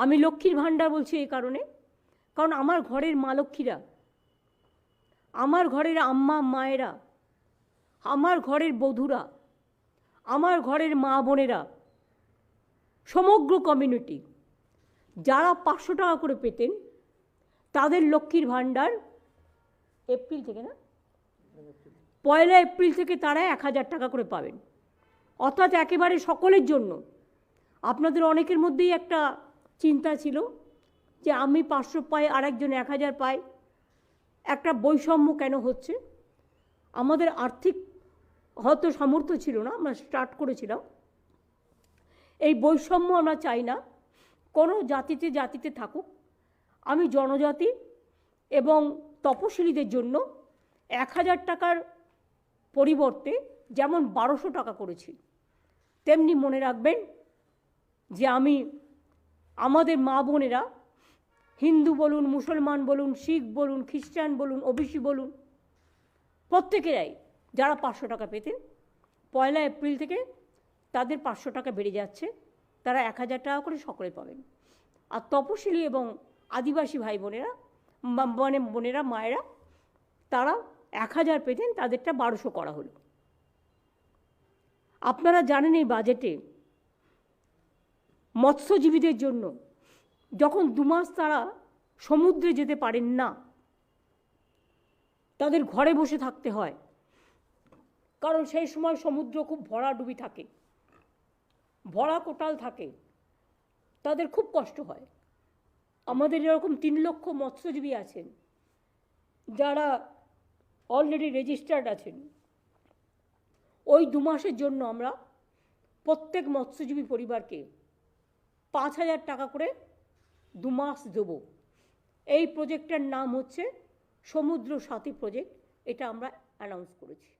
আমি লক্ষ্মীর ভাণ্ডার বলছি এই কারণে, কারণ আমার ঘরের মা লক্ষ্মীরা, আমার ঘরের আম্মা মায়েরা, আমার ঘরের বধূরা, আমার ঘরের মা বোনেরা, সমগ্র কমিউনিটি যারা 500 টাকা করে পেতেন, তাদের লক্ষ্মীর ভাণ্ডার এপ্রিল থেকে, না 1 এপ্রিল থেকে তারা 1000 টাকা করে পাবেন। অর্থাৎ একেবারে সকলের জন্য। আপনাদের অনেকের মধ্যেই একটা চিন্তা ছিল যে আমি 500 পাই, আরেকজন 1000 পাই, একটা বৈষম্য কেন হচ্ছে। আমাদের আর্থিক হয়তো সামর্থ্য ছিল না, আমরা স্টার্ট করেছিলাম। এই বৈষম্য আমরা চাই না, কোনো জাতিতে জাতিতে থাকুক। আমি জনজাতি এবং তপশিলীদের জন্য 1000 টাকার পরিবর্তে যেমন 1200 টাকা করেছি, তেমনি মনে রাখবেন যে আমি আমাদের মা বোনেরা, হিন্দু বলুন, মুসলমান বলুন, শিখ বলুন, খ্রিস্টান বলুন, ওবিসি বলুন, প্রত্যেকেরাই যারা 500 টাকা পেতেন, 1 এপ্রিল থেকে তাদের 500 টাকা বেড়ে যাচ্ছে, তারা 1000 টাকা করে সকলে পাবেন। আর তপশিলি এবং আদিবাসী ভাই বোনেরা, মানে বোনেরা, মায়েরা, তারা 1000 পেতেন, তাদেরটা 1200 করা হলো। আপনারা জানেন এই বাজেটে মৎস্যজীবীদের জন্য যখন 2 মাস তারা সমুদ্রে যেতে পারেন না, তাদের ঘরে বসে থাকতে হয়, কারণ সেই সময় সমুদ্র খুব ভরাডুবি থাকে, ভরা কোটাল থাকে, তাদের খুব কষ্ট হয়। আমাদের এরকম 3 লক্ষ মৎস্যজীবী আছেন যারা অলরেডি রেজিস্টার্ড আছেন। ওই 2 মাসের জন্য আমরা প্রত্যেক মৎস্যজীবী পরিবারকে 5000 টাকা করে 2 মাস দেব। এই প্রজেক্টের নাম হচ্ছে সমুদ্র সাথী প্রজেক্ট, এটা আমরা অ্যানাউন্স করেছি।